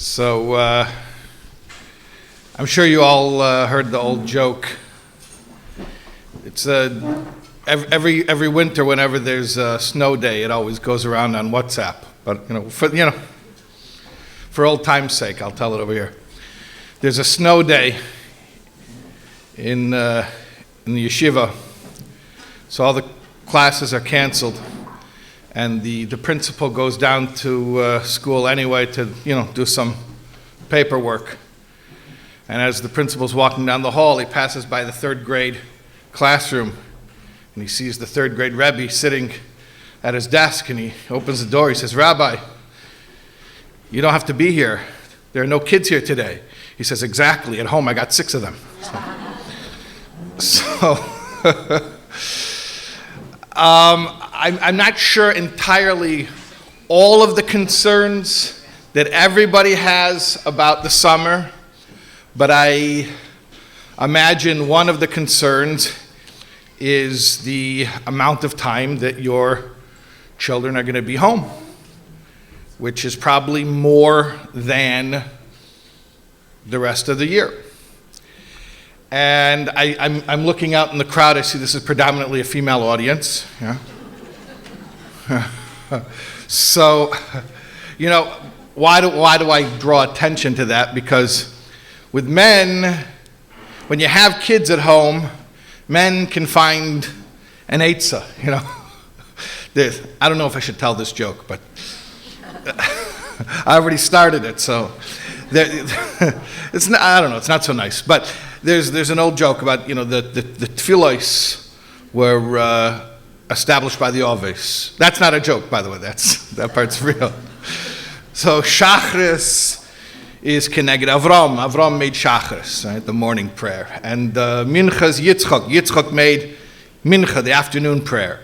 So I'm sure you all heard the old joke. It's every winter whenever there's a snow day, it always goes around on WhatsApp. But for old time's sake, I'll tell it over here. There's a snow day in the yeshiva, so all the classes are canceled, and the principal goes down to school anyway to do some paperwork. And as the principal's walking down the hall, he passes by the third grade classroom, and he sees the third grade Rebbe sitting at his desk, and he opens the door. He says, "Rabbi, you don't have to be here. There are no kids here today." He says, "Exactly. At home I got 6 of them." So I'm not sure entirely all of the concerns that everybody has about the summer, but I imagine one of the concerns is the amount of time that your children are going to be home, which is probably more than the rest of the year. And I'm looking out in the crowd. I see this is predominantly a female audience. Yeah. So, why do I draw attention to that? Because with men, when you have kids at home, men can find an eitzah. I don't know if I should tell this joke, but I already started it, so it's not, I don't know. It's not so nice, but there's an old joke about the tefillos were established by the Ovis. That's not a joke, by the way. That part's real. So Shachris is Keneged Avram. Avram made Shachris, right, the morning prayer, and Mincha's Yitzchak. Yitzchak made Mincha, the afternoon prayer,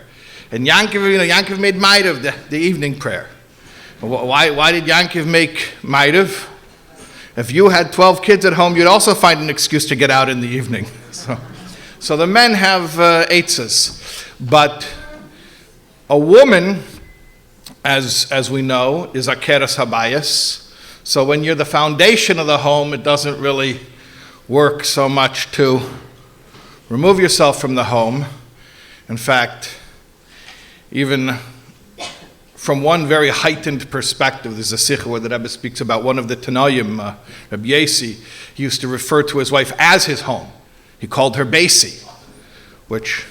and Yankov made Ma'ariv, the evening prayer. Why did Yankov make Ma'ariv? If you had 12 kids at home, you'd also find an excuse to get out in the evening. So the men have eitzes. But a woman, as we know, is akeres habayis. So when you're the foundation of the home, it doesn't really work so much to remove yourself from the home. In fact, even from one very heightened perspective, there's a sikha where the Rebbe speaks about one of the Tanoim, Rabbi Yasi. He used to refer to his wife as his home. He called her Baisi, which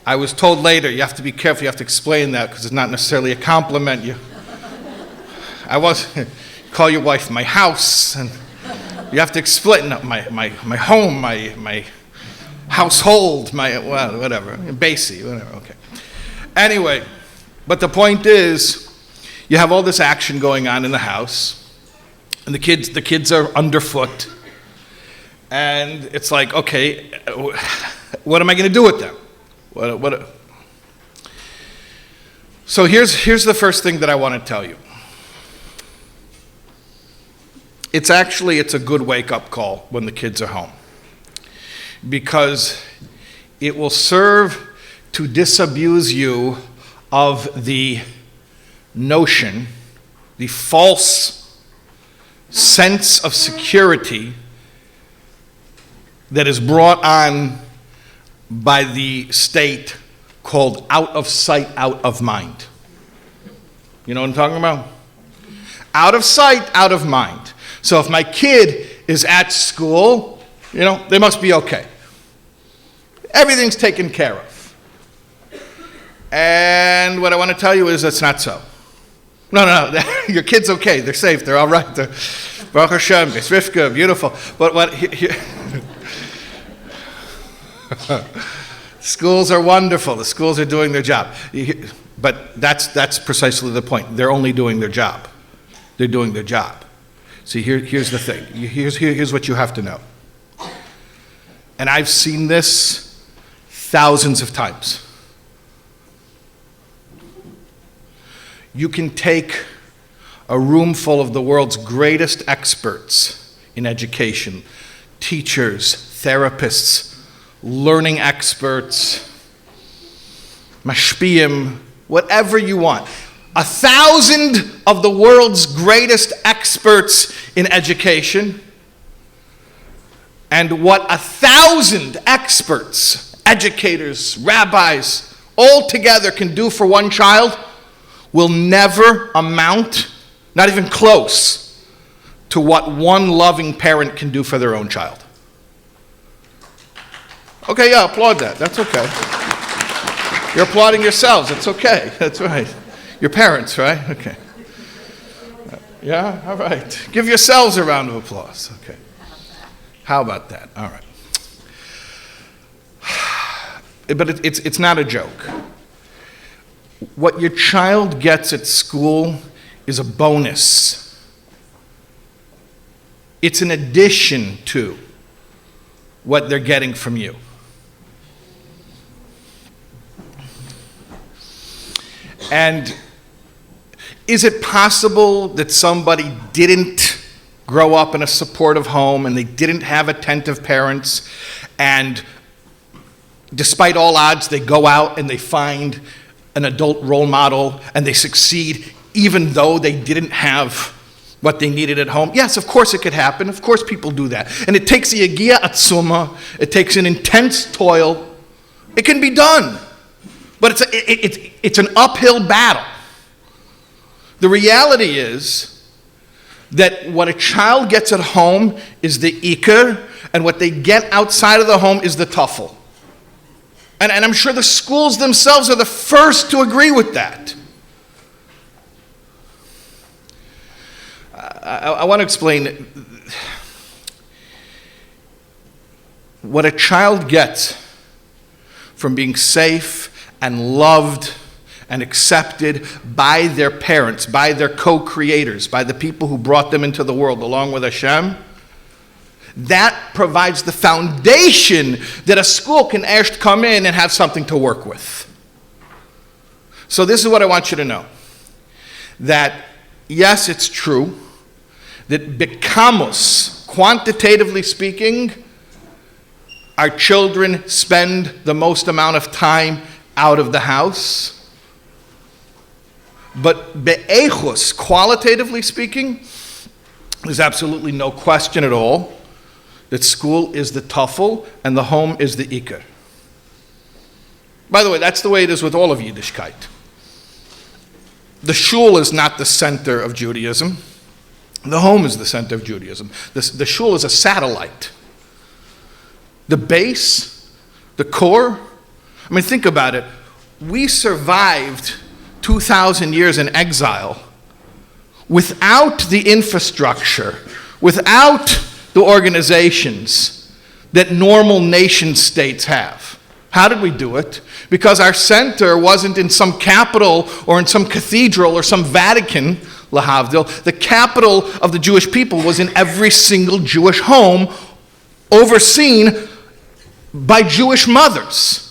I was told later, you have to be careful, you have to explain that, because it's not necessarily a compliment. Call your wife my house, and you have to explain my home, my household, whatever, Baisi, whatever, okay. Anyway, but the point is, you have all this action going on in the house, and the kids are underfoot, and it's like, okay, what am I going to do with them? So here's the first thing that I want to tell you. It's a good wake-up call when the kids are home, because it will serve to disabuse you of the notion, the false sense of security that is brought on by the state called out of sight, out of mind. You know what I'm talking about? Out of sight, out of mind. So if my kid is at school, they must be okay. Everything's taken care of. And what I want to tell you is that's not so. No, your kid's okay. They're safe. They're all right. They're, Baruch Hashem, Bais Rivkah, beautiful. But schools are wonderful. The schools are doing their job. But that's precisely the point. They're only doing their job. They're doing their job. See, here's the thing. Here's what you have to know. And I've seen this thousands of times. You can take a room full of the world's greatest experts in education, teachers, therapists, learning experts, mashpiyim, whatever you want. 1,000 of the world's greatest experts in education, and what 1,000 experts, educators, rabbis, all together can do for one child will never amount, not even close, to what one loving parent can do for their own child. Okay, yeah, applaud that. That's okay. You're applauding yourselves. It's okay. That's right. Your parents, right? Okay. Yeah? All right. Give yourselves a round of applause. Okay. How about that? All right. But it's not a joke. What your child gets at school is a bonus. It's an addition to what they're getting from you. And is it possible that somebody didn't grow up in a supportive home and they didn't have attentive parents, and despite all odds they go out and they find an adult role model and they succeed even though they didn't have what they needed at home? Yes, of course it could happen. Of course people do that. And it takes a yagia atzuma. It takes an intense toil. It can be done. But it's an uphill battle. The reality is that what a child gets at home is the ikar, and what they get outside of the home is the tuffle. And I'm sure the schools themselves are the first to agree with that. I want to explain what a child gets from being safe and loved and accepted by their parents, by their co-creators, by the people who brought them into the world along with Hashem. That provides the foundation that a school can come in and have something to work with. So this is what I want you to know. That yes, it's true that bekamos, quantitatively speaking, our children spend the most amount of time out of the house. But be'echus, qualitatively speaking, there's absolutely no question at all that school is the tuffle and the home is the ikar. By the way, that's the way it is with all of Yiddishkeit. The shul is not the center of Judaism. The home is the center of Judaism. The shul is a satellite. The base, the core. I mean, think about it. We survived 2,000 years in exile without the infrastructure, without the organizations that normal nation states have. How did we do it? Because our center wasn't in some capital or in some cathedral or some Vatican, lahavdil. The capital of the Jewish people was in every single Jewish home, overseen by Jewish mothers.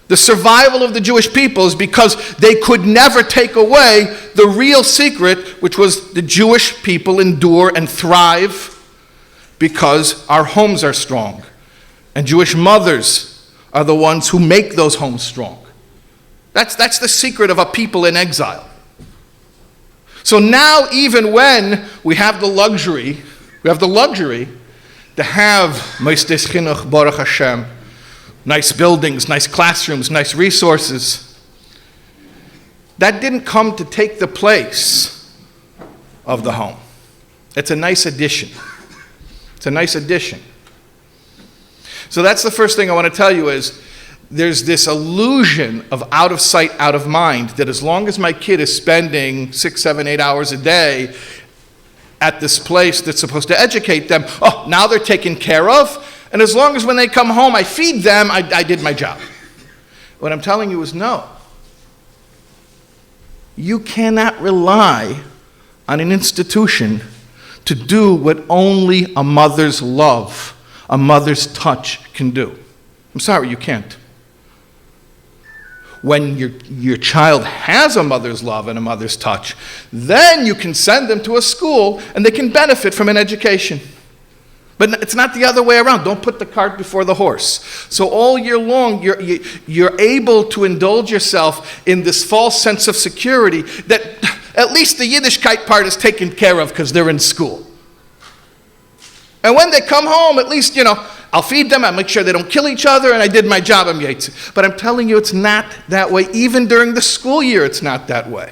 The survival of the Jewish people is because they could never take away the real secret, which was the Jewish people endure and thrive because our homes are strong. And Jewish mothers are the ones who make those homes strong. That's the secret of a people in exile. So now, even when we have the luxury to have Mosdei Chinuch Baruch Hashem, nice buildings, nice classrooms, nice resources, that didn't come to take the place of the home. It's a nice addition. It's a nice addition. So that's the first thing I want to tell you is there's this illusion of out of sight, out of mind, that as long as my kid is spending 6, 7, 8 hours a day at this place that's supposed to educate them, oh, now they're taken care of, and as long as when they come home I feed them, I did my job. What I'm telling you is no. You cannot rely on an institution to do what only a mother's love, a mother's touch can do. I'm sorry, you can't. When your child has a mother's love and a mother's touch, then you can send them to a school and they can benefit from an education. But it's not the other way around. Don't put the cart before the horse. So all year long, you're able to indulge yourself in this false sense of security that at least the Yiddishkeit part is taken care of because they're in school. And when they come home, at least, I'll feed them, I'll make sure they don't kill each other, and I did my job, I'm Yaitse. But I'm telling you, it's not that way. Even during the school year, it's not that way.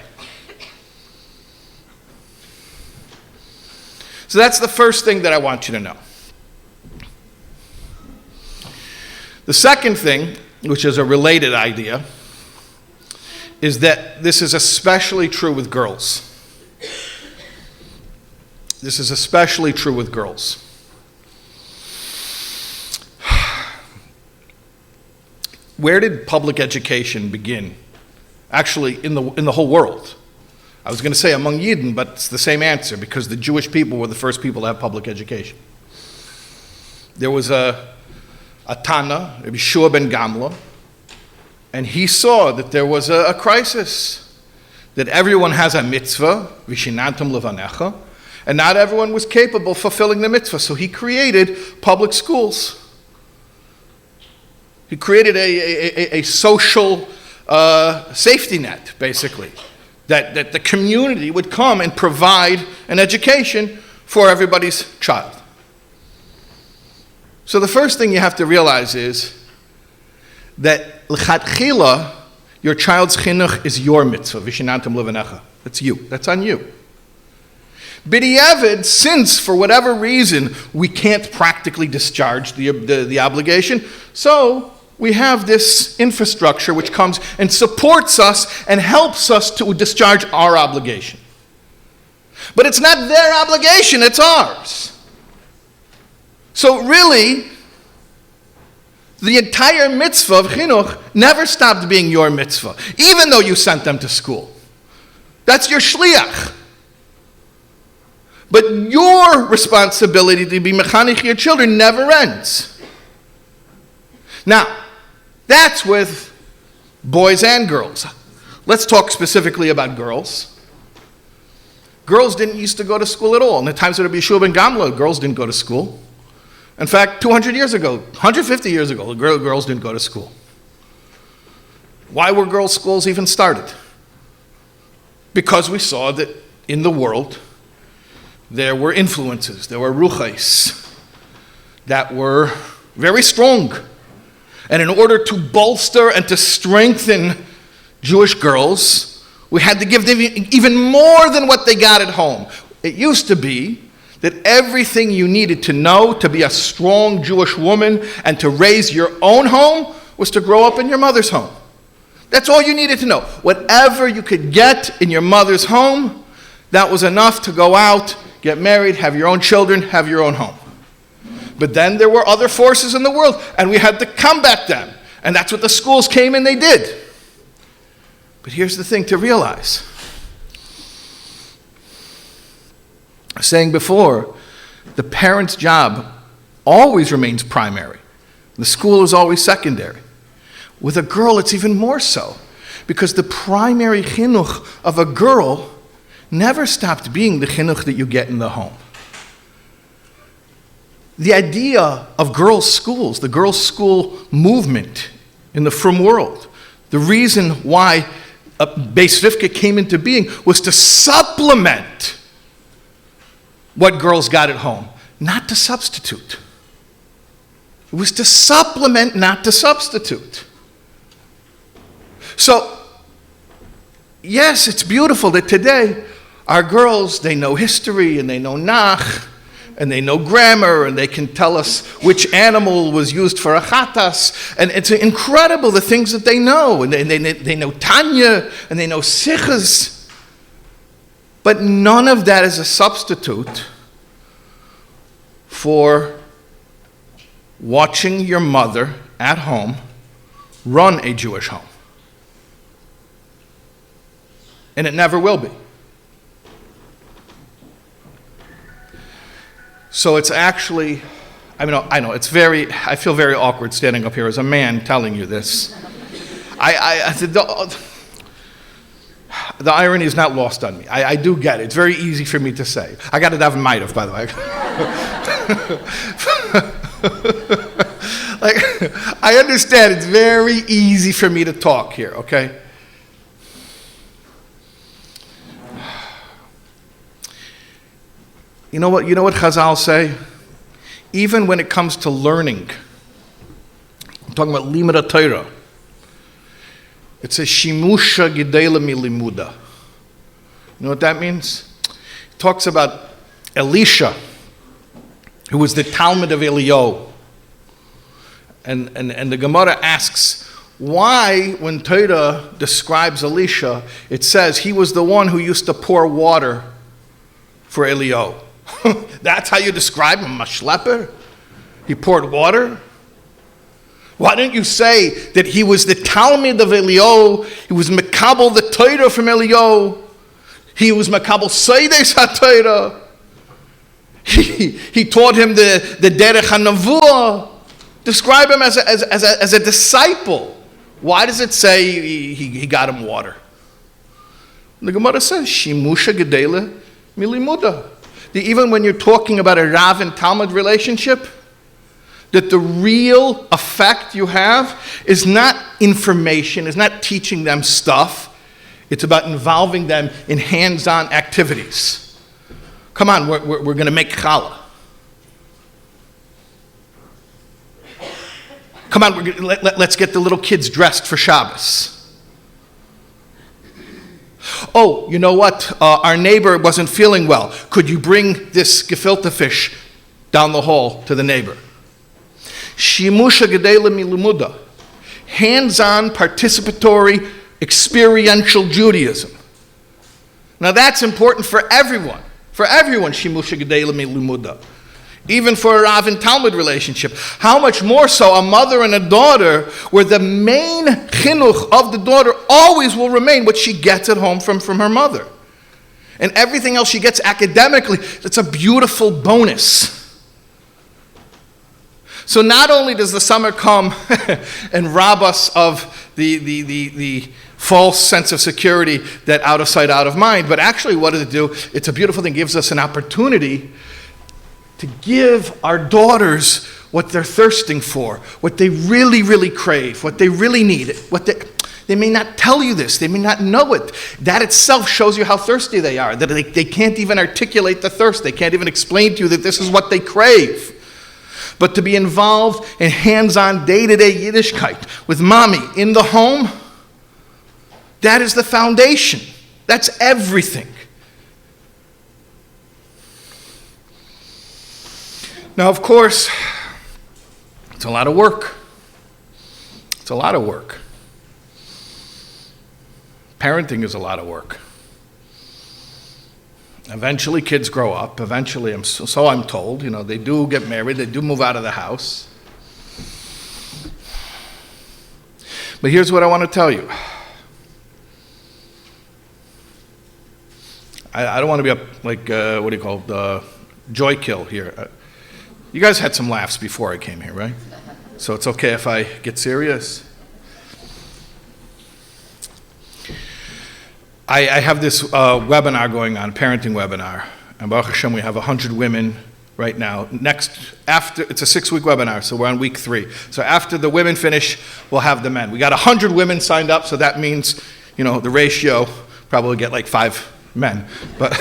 So that's the first thing that I want you to know. The second thing, which is a related idea, is that this is especially true with girls. This is especially true with girls. Where did public education begin? Actually, in the whole world. I was going to say among Yidden, but it's the same answer, because the Jewish people were the first people to have public education. There was a Tana, Rabbi Shua ben Gamla, and he saw that there was a crisis, that everyone has a mitzvah, vishinantam levanecha, and not everyone was capable of fulfilling the mitzvah, so he created public schools. He created a social safety net, basically, that the community would come and provide an education for everybody's child. So the first thing you have to realize is that l'chatchila, your child's chinuch is your mitzvah, vishinantam levanecha. That's you. That's on you. B'diavad, since for whatever reason we can't practically discharge the obligation, so we have this infrastructure which comes and supports us and helps us to discharge our obligation. But it's not their obligation, it's ours. So really, the entire mitzvah of chinuch never stopped being your mitzvah, even though you sent them to school. That's your shliach. But your responsibility to be mechanech your children never ends. Now, that's with boys and girls. Let's talk specifically about girls. Girls didn't used to go to school at all. In the times of Rabbi Shua ben Gamla, girls didn't go to school. In fact, 200 years ago, 150 years ago, girls didn't go to school. Why were girls' schools even started? Because we saw that in the world, there were influences, there were ruchais that were very strong. And in order to bolster and to strengthen Jewish girls, we had to give them even more than what they got at home. It used to be that everything you needed to know to be a strong Jewish woman and to raise your own home was to grow up in your mother's home. That's all you needed to know. Whatever you could get in your mother's home, that was enough to go out, get married, have your own children, have your own home. But then there were other forces in the world, and we had to combat them. And that's what the schools came and they did. But here's the thing to realize. I was saying before, the parent's job always remains primary. The school is always secondary. With a girl, it's even more so, because the primary chinuch of a girl never stopped being the chinuch that you get in the home. The idea of girls' schools, the girls' school movement in the frum world, the reason why Bais Rivkah came into being was to supplement what girls got at home, not to substitute. It was to supplement, not to substitute. So, yes, it's beautiful that today our girls, they know history and they know Nach and they know grammar and they can tell us which animal was used for a chatas. And it's incredible the things that they know. And they know Tanya and they know Sichas. But none of that is a substitute for watching your mother at home run a Jewish home. And it never will be. So it's actually, I know, I feel very awkward standing up here as a man telling you this. The irony is not lost on me. I do get it. It's very easy for me to say. I got it out of Maidav, by the way. Like, I understand it's very easy for me to talk here, okay? You know what Chazal say? Even when it comes to learning, I'm talking about limud Torah. It says shimusha gedela milimuda. You know what that means? It talks about Elisha, who was the Talmud of Eliyahu. And the Gemara asks, why, when Torah describes Elisha, it says he was the one who used to pour water for Eliyahu. That's how you describe him, a shlepper? He poured water? Why didn't you say that he was the Talmud of Eliyahu, he was Mekabel the Torah from Eliyahu, he was Mekabel Seides HaTorah, he taught him the Derech HaNavuah. Describe him as a disciple. Why does it say he got him water? The Gemara says, Shimusha Gedela Milimuda. Even when you're talking about a Rav and Talmud relationship, that the real effect you have is not information, is not teaching them stuff. It's about involving them in hands-on activities. Come on, we're going to make challah. Come on, let's get the little kids dressed for Shabbos. Oh, you know what? Our neighbor wasn't feeling well. Could you bring this gefilte fish down the hall to the neighbor? Shimusha gedela milumuda. Hands-on, participatory, experiential Judaism. Now that's important for everyone. For everyone, shimusha gedela milumuda. Even for a Rav and Talmud relationship. How much more so a mother and a daughter, where the main chinuch of the daughter always will remain what she gets at home from her mother. And everything else she gets academically, it's a beautiful bonus. So not only does the summer come and rob us of the false sense of security that out of sight, out of mind, but actually what does it do? It's a beautiful thing. It gives us an opportunity to give our daughters what they're thirsting for, what they really, really crave, what they really need, they may not tell you this, they may not know it. That itself shows you how thirsty they are, that they can't even articulate the thirst, they can't even explain to you that this is what they crave. But to be involved in hands-on, day-to-day Yiddishkeit with mommy in the home, that is the foundation. That's everything. Now, of course, it's a lot of work. It's a lot of work. Parenting is a lot of work. Eventually, kids grow up. Eventually, so I'm told, they do get married. They do move out of the house. But here's what I want to tell you. I don't want to be what do you call it, joy kill here. You guys had some laughs before I came here, right? So it's okay if I get serious? I have this webinar going on, parenting webinar. And Baruch Hashem, we have 100 women right now. It's a 6-week webinar, so we're on week 3. So after the women finish, we'll have the men. We got 100 women signed up, so that means, the ratio, probably get like 5 men. But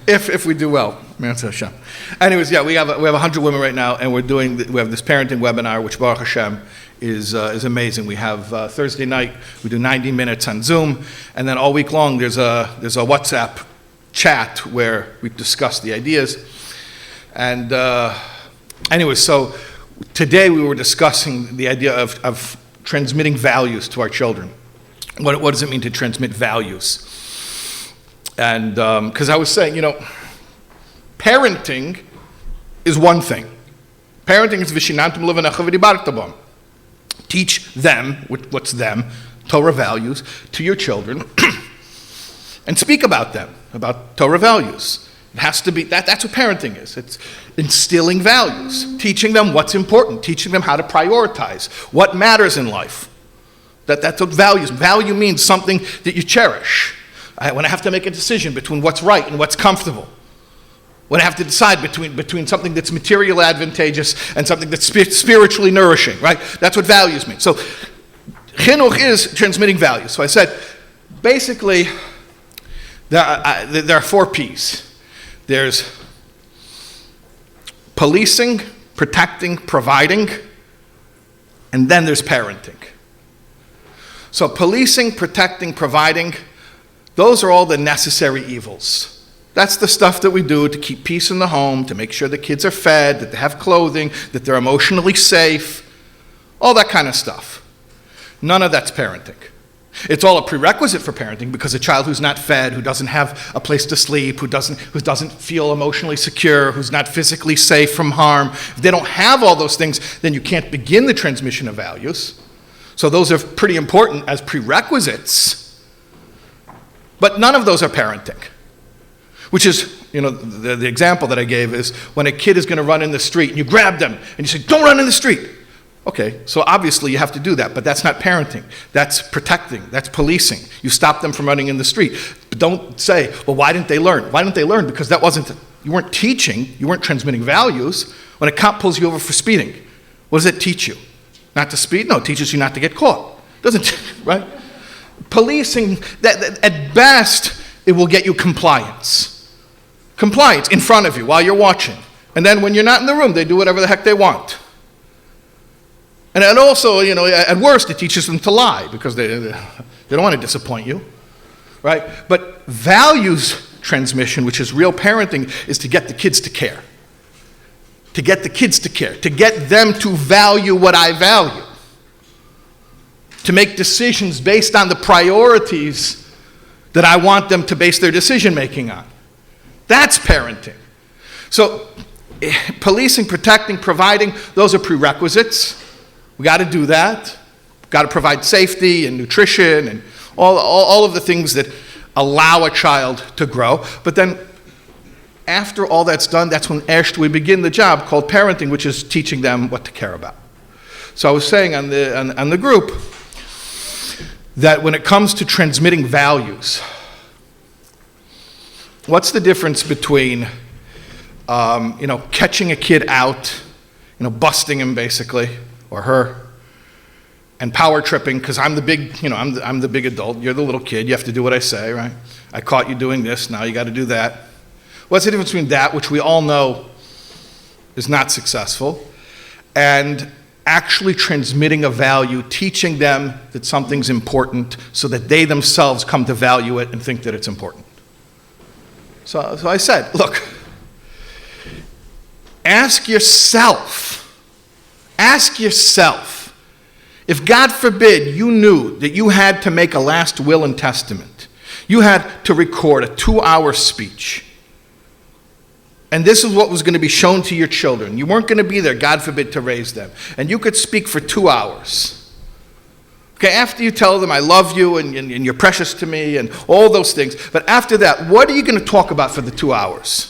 if we do well, Hashem. Anyways, yeah, we have 100 women right now, and we have this parenting webinar, which Baruch Hashem is amazing. We have Thursday night, we do 90 minutes on Zoom, and then all week long there's a WhatsApp chat where we discuss the ideas. And anyways, so today we were discussing the idea of transmitting values to our children. What does it mean to transmit values? And because I was saying, parenting is one thing. Parenting is vishinantum levanecha v'dibarta. Teach them, what's them, Torah values, to your children, and speak about them, about Torah values. It has to be, that's what parenting is. It's instilling values, teaching them what's important, teaching them how to prioritize, what matters in life. That's what values. Value means something that you cherish. When I have to make a decision between what's right and what's comfortable, When I have to decide between something that's materially advantageous and something that's spiritually nourishing, right? That's what values mean. So chinuch is transmitting values. So I said, basically, there are 4 P's. There's policing, protecting, providing, and then there's parenting. So policing, protecting, providing, those are all the necessary evils. That's the stuff that we do to keep peace in the home, to make sure the kids are fed, that they have clothing, that they're emotionally safe, all that kind of stuff. None of that's parenting. It's all a prerequisite for parenting because a child who's not fed, who doesn't have a place to sleep, who doesn't feel emotionally secure, who's not physically safe from harm, if they don't have all those things, then you can't begin the transmission of values. So those are pretty important as prerequisites. But none of those are parenting. Which is, the example that I gave is when a kid is going to run in the street and you grab them and you say, don't run in the street. Okay, so obviously you have to do that, but that's not parenting. That's protecting. That's policing. You stop them from running in the street. But don't say, well, why didn't they learn? Why didn't they learn? Because you weren't teaching, you weren't transmitting values. When a cop pulls you over for speeding, what does it teach you? Not to speed? No, it teaches you not to get caught. Doesn't, right? Policing, that at best, it will get you compliance. Compliance in front of you while you're watching. And then when you're not in the room, they do whatever the heck they want. And also, at worst, it teaches them to lie because they don't want to disappoint you, right? But values transmission, which is real parenting, is to get the kids to care. To get the kids to care. To get them to value what I value. To make decisions based on the priorities that I want them to base their decision making on. That's parenting. So, policing, protecting, providing, those are prerequisites. We got to do that. Got to provide safety and nutrition and all of the things that allow a child to grow. But then, after all that's done, that's when we begin the job called parenting, which is teaching them what to care about. So I was saying on the group that when it comes to transmitting values, what's the difference between, catching a kid out, busting him basically, or her, and power tripping because I'm the big, I'm the big adult. You're the little kid. You have to do what I say, right? I caught you doing this. Now you got to do that. What's the difference between that, which we all know is not successful, and actually transmitting a value, teaching them that something's important so that they themselves come to value it and think that it's important? So I said, look, ask yourself, if God forbid you knew that you had to make a last will and testament, you had to record a 2-hour speech, and this is what was going to be shown to your children. You weren't going to be there, God forbid, to raise them, and you could speak for 2 hours. Okay, after you tell them I love you and you're precious to me and all those things, but after that, what are you going to talk about for the 2 hours?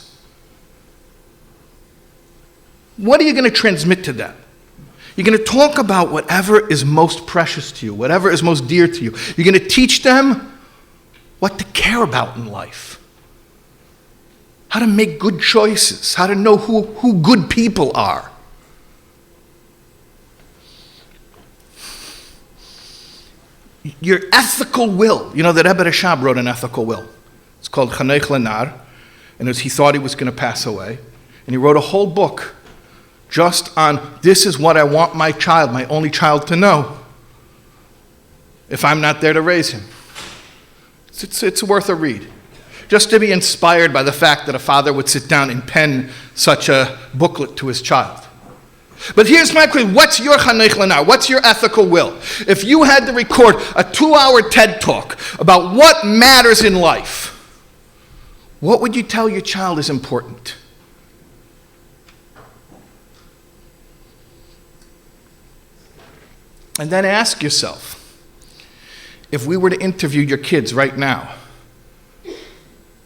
What are you going to transmit to them? You're going to talk about whatever is most precious to you, whatever is most dear to you. You're going to teach them what to care about in life, how to make good choices, how to know who good people are. Your ethical will. You know that Rabbi Shais wrote an ethical will. It's called Chanech Lenar, and he thought he was going to pass away. And he wrote a whole book just on, this is what I want my child, my only child, to know if I'm not there to raise him. It's worth a read. Just to be inspired by the fact that a father would sit down and pen such a booklet to his child. But here's my question. What's your Chanech Lenar? What's your ethical will? If you had to record a 2-hour TED Talk about what matters in life, what would you tell your child is important? And then ask yourself, if we were to interview your kids right now,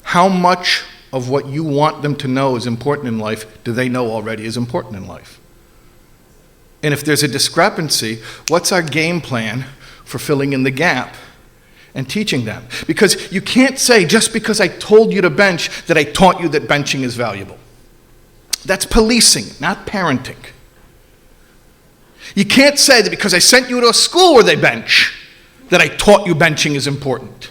how much of what you want them to know is important in life do they know already is important in life? And if there's a discrepancy, what's our game plan for filling in the gap and teaching them? Because you can't say, just because I told you to bench, that I taught you that benching is valuable. That's policing, not parenting. You can't say that because I sent you to a school where they bench, that I taught you benching is important.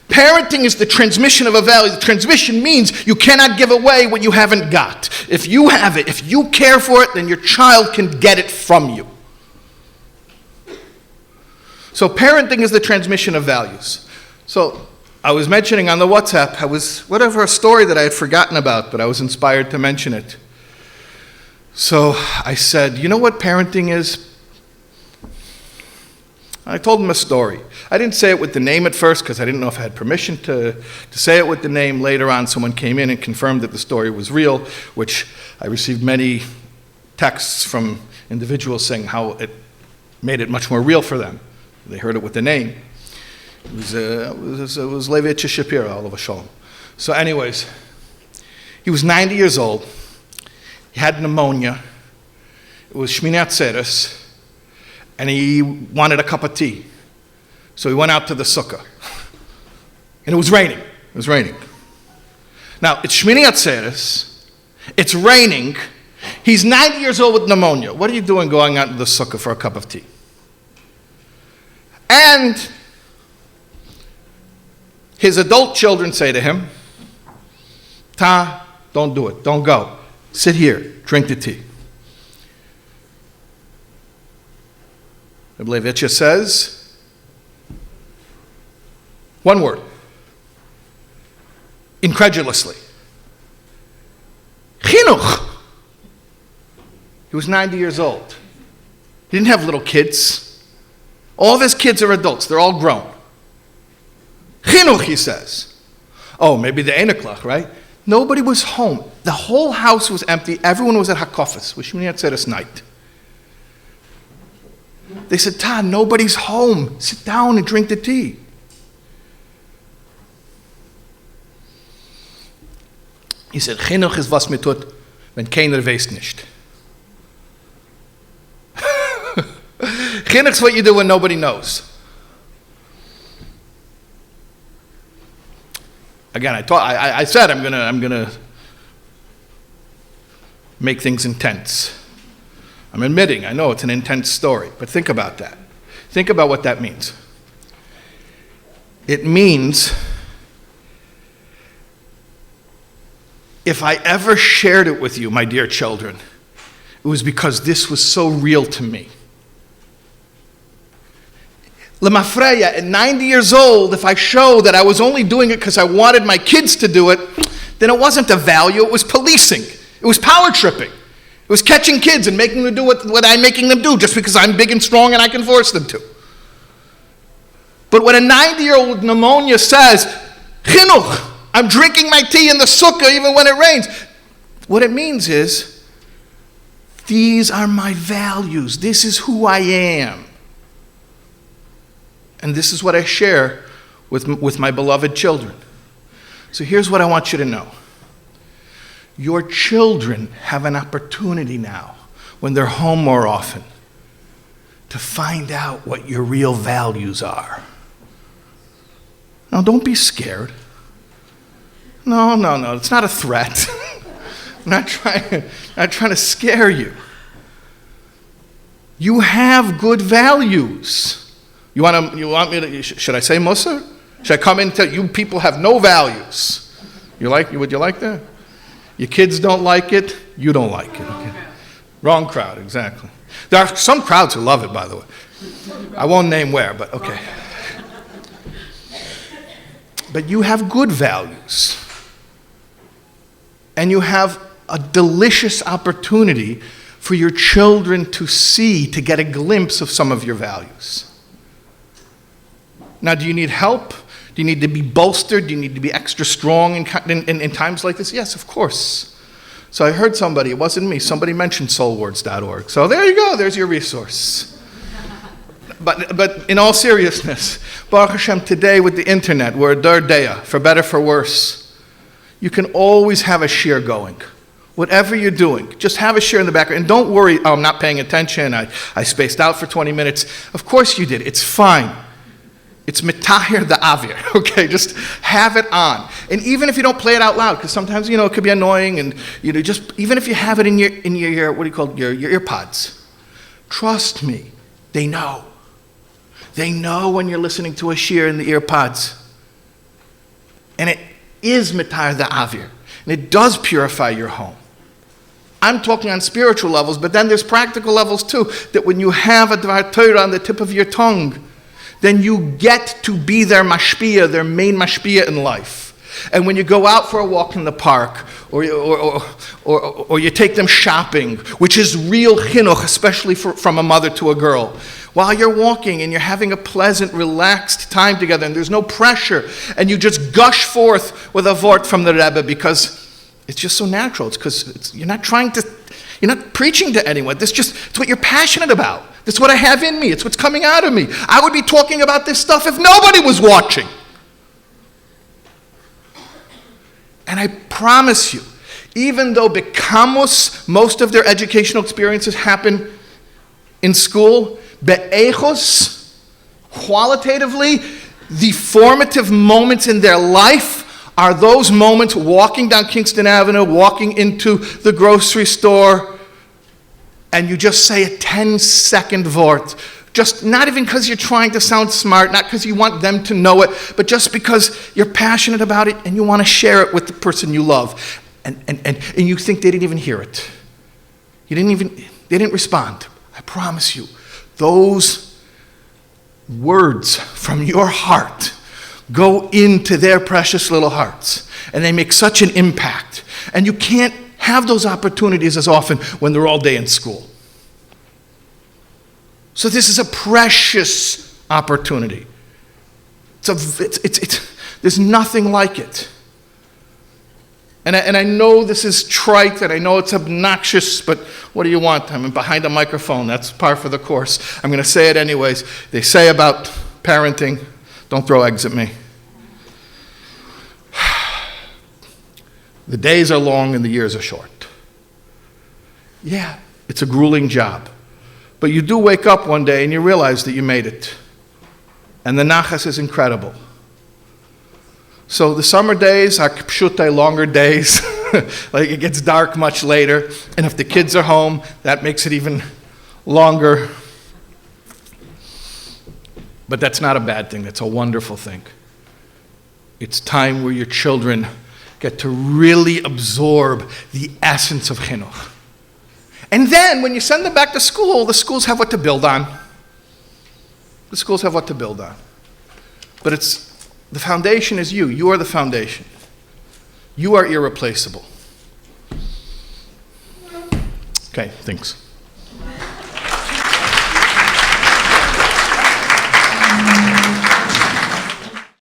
Parenting is the transmission of a value. The transmission means you cannot give away what you haven't got. If you have it, if you care for it, then your child can get it from you. So parenting is the transmission of values. So I was mentioning on the WhatsApp, a story that I had forgotten about, but I was inspired to mention it. So I said, you know what parenting is? I told him a story. I didn't say it with the name at first because I didn't know if I had permission to say it with the name. Later on, someone came in and confirmed that the story was real, which I received many texts from individuals saying how it made it much more real for them. They heard it with the name. It was Levi Shapiro, all of a shalom. So anyways, he was 90 years old. He had pneumonia. It was Shmini Atzeres. And he wanted a cup of tea. So he went out to the sukkah. And it was raining. It was raining. Now, it's Shmini Atzeres. It's raining. He's 90 years old with pneumonia. What are you doing going out to the sukkah for a cup of tea? And his adult children say to him, don't do it. Don't go. Sit here. Drink the tea. Rabbi Levitcha says, one word, incredulously, chinuch. He was 90 years old. He didn't have little kids. All of his kids are adults. They're all grown. Chinuch, he says. Oh, maybe the einaklach, right? Nobody was home. The whole house was empty. Everyone was at Hakofis, which means Atzeres night. They said, nobody's home. Sit down and drink the tea. He said, Chinuch is was mir tut, wenn keiner weiß nicht. Chinuch is what you do when nobody knows. Again, I said I'm gonna make things intense. I'm admitting, I know it's an intense story, but think about that. Think about what that means. It means if I ever shared it with you, my dear children, it was because this was so real to me. Lemafreya, at 90 years old, if I show that I was only doing it because I wanted my kids to do it, then it wasn't a value, it was policing. It was power tripping. It was catching kids and making them do what I'm making them do just because I'm big and strong and I can force them to. But when a 90-year-old with pneumonia says, Chinuch, I'm drinking my tea in the sukkah even when it rains, what it means is, these are my values. This is who I am. And this is what I share with my beloved children. So here's what I want you to know. Your children have an opportunity now, when they're home more often, to find out what your real values are. Now, don't be scared. No, it's not a threat. I'm not trying to scare you. You have good values. You want me to, should I say Musar? Should I come in and tell you people have no values? Would you like that? Your kids don't like it, you don't like it. Okay? Wrong crowd, exactly. There are some crowds who love it, by the way. I won't name where, but okay. But you have good values. And you have a delicious opportunity for your children to see, to get a glimpse of some of your values. Now, do you need help? Do you need to be bolstered? Do you need to be extra strong in times like this? Yes, of course. So I heard somebody, it wasn't me, somebody mentioned soulwords.org. So there you go, there's your resource. But in all seriousness, Baruch Hashem, today with the internet, we're a dar deya, for better, for worse. You can always have a shir going. Whatever you're doing, just have a shir in the background. And don't worry, I'm not paying attention, I spaced out for 20 minutes. Of course you did, it's fine. It's mitahir the avir, okay? Just have it on. And even if you don't play it out loud, because sometimes, it could be annoying, and, just, even if you have it in your what do you call it, your ear pods, trust me, they know. They know when you're listening to a shir in the ear pods. And it is mitahir the avir. And it does purify your home. I'm talking on spiritual levels, but then there's practical levels too, that when you have a Dvar Torah on the tip of your tongue, then you get to be their mashpia, their main mashpia in life. And when you go out for a walk in the park, or you take them shopping, which is real chinuch, especially from a mother to a girl, while you're walking and you're having a pleasant, relaxed time together, and there's no pressure, and you just gush forth with a vort from the Rebbe because it's just so natural. It's because you're not preaching to anyone. It's what you're passionate about. That's what I have in me. It's what's coming out of me. I would be talking about this stuff if nobody was watching. And I promise you, even though Bekamus, most of their educational experiences happen in school, Be'echos, qualitatively, the formative moments in their life are those moments walking down Kingston Avenue, walking into the grocery store, and you just say a 10-second vort. Just not even because you're trying to sound smart, not because you want them to know it, but just because you're passionate about it and you want to share it with the person you love. And you think they didn't even hear it. They didn't respond. I promise you, those words from your heart go into their precious little hearts, and they make such an impact. And you can't have those opportunities as often when they're all day in school. So this is a precious opportunity. There's nothing like it. And I know this is trite, and I know it's obnoxious, but what do you want? I'm behind a microphone. That's par for the course. I'm going to say it anyways. They say about parenting, don't throw eggs at me. The days are long and the years are short. Yeah, it's a grueling job. But you do wake up one day and you realize that you made it. And the nachas is incredible. So the summer days are pshutai, longer days. Like it gets dark much later. And if the kids are home, that makes it even longer. But that's not a bad thing. That's a wonderful thing. It's time where your children get to really absorb the essence of chinuch. And then when you send them back to school, the schools have what to build on. The schools have what to build on. But the foundation is you. You are the foundation. You are irreplaceable. Okay, thanks.